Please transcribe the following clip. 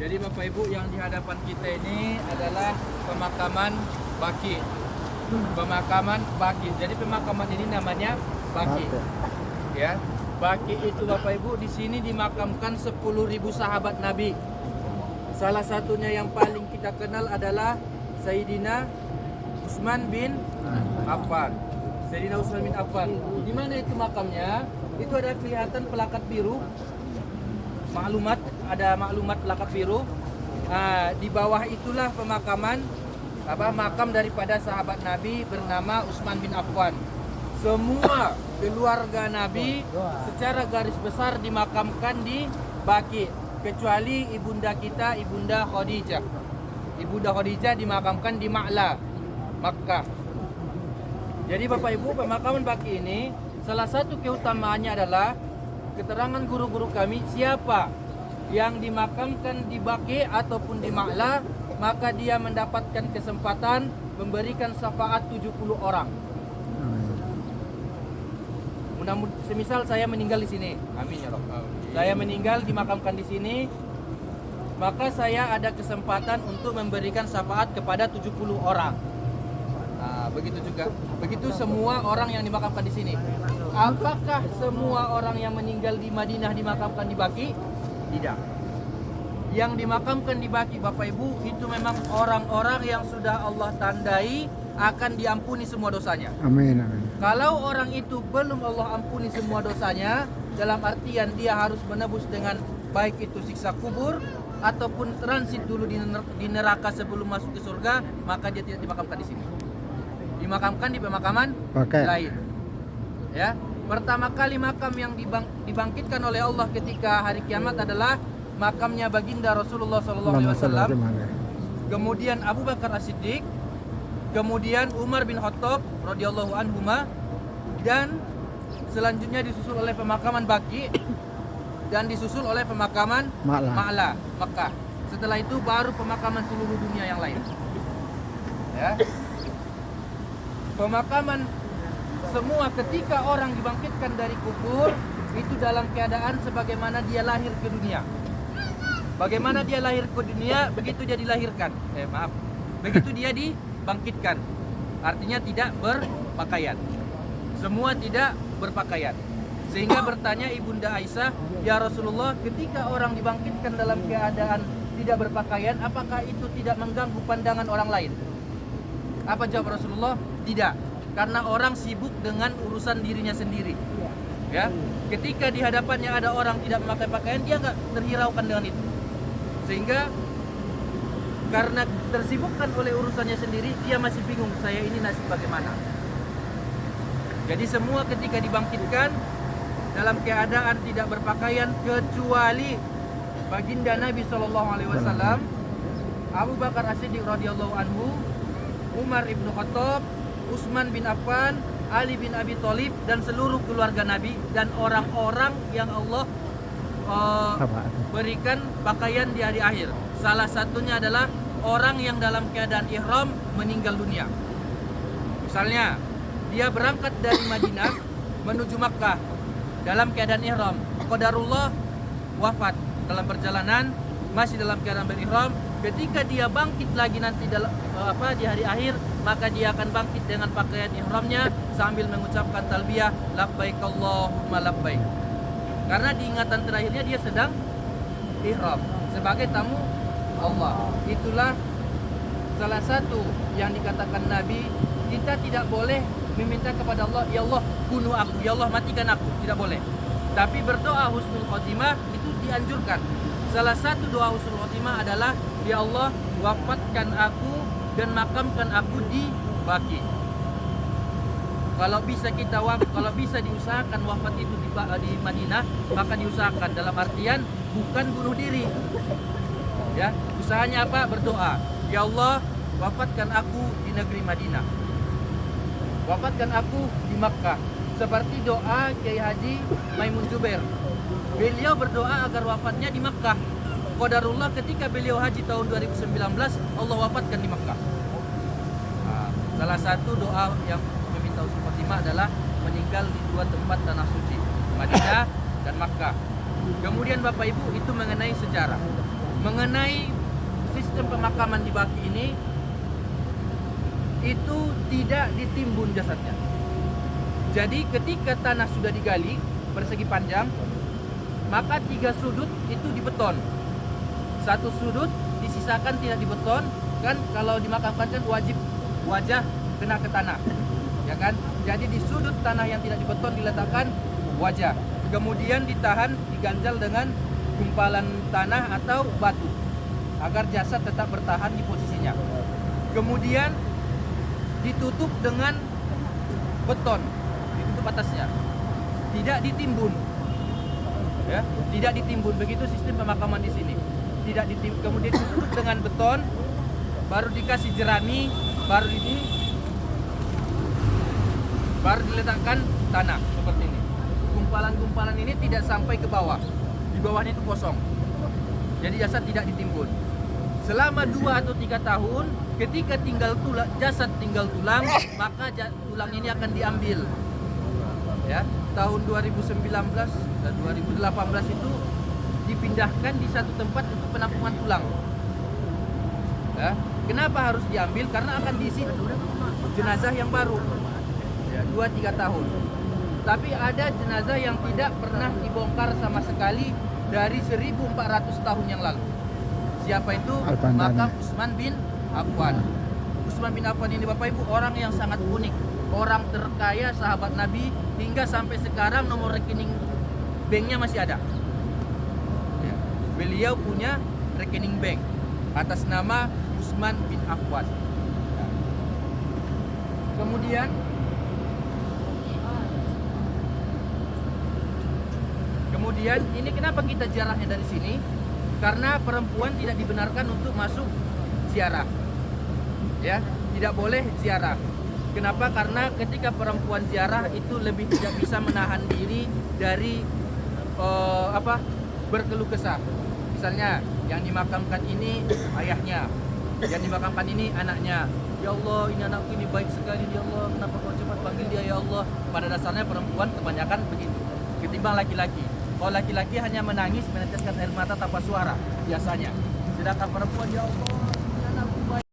Jadi Bapak Ibu, yang di hadapan kita ini adalah pemakaman Baqi. Pemakaman Baqi. Jadi pemakaman ini namanya Baqi. Ya. Baqi itu Bapak Ibu di sini dimakamkan 10.000 sahabat Nabi. Salah satunya yang paling kita kenal adalah Sayyidina Utsman bin Affan. Sayyidina Utsman bin Affan. Di mana itu makamnya? Itu ada kelihatan pelakat biru. Ada maklumat pelakat biru. Di bawah itulah pemakaman makam daripada sahabat Nabi bernama Utsman bin Affan. Semua keluarga Nabi secara garis besar dimakamkan di Baqi, kecuali ibunda kita, Ibunda Khadijah. Ibunda Khadijah dimakamkan di Ma'la, Makkah. Jadi Bapak Ibu, pemakaman Baqi ini salah satu keutamaannya adalah keterangan guru-guru kami, siapa yang dimakamkan di Baqi ataupun di Ma'la, maka dia mendapatkan kesempatan memberikan syafaat 70 orang. Semisal saya meninggal di sini, amin ya Rabb. Saya meninggal dimakamkan di sini, maka saya ada kesempatan untuk memberikan syafaat kepada 70 orang. Nah, begitu juga. Begitu semua orang yang dimakamkan di sini. Apakah semua orang yang meninggal di Madinah dimakamkan di Baqi? Tidak. Yang dimakamkan di Baqi, Bapak Ibu, itu memang orang-orang yang sudah Allah tandai akan diampuni semua dosanya. Amin, amin. Kalau orang itu belum Allah ampuni semua dosanya, dalam artian dia harus menebus dengan baik itu siksa kubur ataupun transit dulu di neraka sebelum masuk ke surga, maka dia tidak dimakamkan di sini. Dimakamkan di pemakaman lain. Ya, pertama kali makam yang dibangkitkan oleh Allah ketika hari kiamat adalah makamnya baginda Rasulullah SAW. Kemudian Abu Bakar As-Siddiq, kemudian Umar bin Khattab radhiyallahu anhuma, dan selanjutnya disusul oleh pemakaman Baqi dan disusul oleh pemakaman Ma'la, Makkah. Setelah itu baru pemakaman seluruh dunia yang lain. Ya. Pemakaman semua ketika orang dibangkitkan dari kubur itu dalam keadaan sebagaimana dia lahir ke dunia. Bagaimana dia lahir ke dunia, begitu dia dilahirkan. Begitu dia dibangkitkan. Artinya tidak berpakaian. Semua tidak berpakaian. Sehingga bertanya Ibunda Aisyah, "Ya Rasulullah, ketika orang dibangkitkan dalam keadaan tidak berpakaian, apakah itu tidak mengganggu pandangan orang lain?" Apa jawab Rasulullah? Tidak, karena orang sibuk dengan urusan dirinya sendiri. Ya, ketika di hadapannya ada orang tidak memakai pakaian, dia nggak terhiraukan dengan itu. Sehingga karena tersibukkan oleh urusannya sendiri, dia masih bingung, saya ini nasib bagaimana. Jadi semua ketika dibangkitkan dalam keadaan tidak berpakaian, kecuali baginda Nabi SAW, Abu Bakar As-Siddiq radhiyallahu anhu, Umar ibn Khattab, Utsman bin Affan, Ali bin Abi Thalib, dan seluruh keluarga Nabi dan orang-orang yang Allah berikan pakaian di hari akhir. Salah satunya adalah orang yang dalam keadaan ihram meninggal dunia. Misalnya dia berangkat dari Madinah menuju Makkah dalam keadaan ihram, qadarullah wafat dalam perjalanan, masih dalam keadaan berihram. Ketika dia bangkit lagi nanti di hari akhir, maka dia akan bangkit dengan pakaian ihramnya sambil mengucapkan talbiyah labbaik Allahumma labbaik. Karena di ingatan terakhirnya dia sedang ihram sebagai tamu Allah. Itulah salah satu yang dikatakan Nabi, kita tidak boleh meminta kepada Allah, ya Allah bunuh aku, ya Allah matikan aku, tidak boleh. Tapi berdoa husnul khotimah itu dianjurkan. Salah satu doa husnul khotimah adalah, ya Allah wafatkan aku dan makamkan aku di Baqi. Kalau bisa diusahakan wafat itu di Madinah, maka diusahakan, dalam artian bukan bunuh diri. Ya, usahanya apa? Berdoa, ya Allah wafatkan aku di negeri Madinah, wafatkan aku di Makkah. Seperti doa Kiai Haji Maimun Zubair, beliau berdoa agar wafatnya di Makkah. Qadarullah ketika beliau haji tahun 2019, Allah wafatkan di Makkah. Salah satu doa yang meminta husnul khotimah adalah meninggal di dua tempat tanah suci, Madinah dan Makkah. Kemudian Bapak Ibu, itu mengenai sejarah. mengenai sistem pemakaman di Baki ini, itu tidak ditimbun jasadnya. Jadi ketika tanah sudah digali persegi panjang, maka 3 sudut itu dibeton. 1 sudut disisakan tidak dibeton, kan kalau dimakamkan kan wajib wajah kena ke tanah, ya kan? Jadi di sudut tanah yang tidak dibeton diletakkan wajah, kemudian ditahan, diganjal dengan gumpalan tanah atau batu agar jasad tetap bertahan di posisinya. Kemudian ditutup dengan beton, ditutup atasnya, tidak ditimbun, ya, tidak ditimbun. Begitu sistem pemakaman di sini, tidak ditimbun. Kemudian ditutup dengan beton, baru dikasih jerami, baru diletakkan tanah seperti ini. Gumpalan-gumpalan ini tidak sampai ke bawah, di bawahnya itu kosong. Jadi jasad tidak ditimbun. Selama 2 atau 3 tahun, ketika jasad tinggal tulang, maka tulang ini akan diambil. Ya, tahun 2019 dan 2018 itu dipindahkan di satu tempat untuk penampungan tulang. Ya, kenapa harus diambil? Karena akan diisi jenazah yang baru. Ya, 2-3 tahun. Tapi ada jenazah yang tidak pernah dibongkar sama sekali dari 1400 tahun yang lalu. Siapa itu? Makam Utsman bin Affan. Utsman bin Affan ini Bapak Ibu orang yang sangat unik, orang terkaya sahabat Nabi, hingga sampai sekarang nomor rekening banknya masih ada. Ya. Beliau punya rekening bank atas nama Utsman bin Affan. Ya. Kemudian ini kenapa kita ziarahnya dari sini? Karena perempuan tidak dibenarkan untuk masuk ziarah. Ya, tidak boleh ziarah. Kenapa? Karena ketika perempuan ziarah itu lebih tidak bisa menahan diri dari berkeluh kesah. Misalnya yang dimakamkan ini ayahnya, yang dimakamkan ini anaknya. Ya Allah, ini anakku ini baik sekali, ya Allah, kenapa kau cepat panggil dia ya Allah? Pada dasarnya perempuan kebanyakan begitu, ketimbang laki-laki. Kalau laki-laki hanya menangis, meneteskan air mata tanpa suara biasanya. Sedangkan perempuan, ya Allah,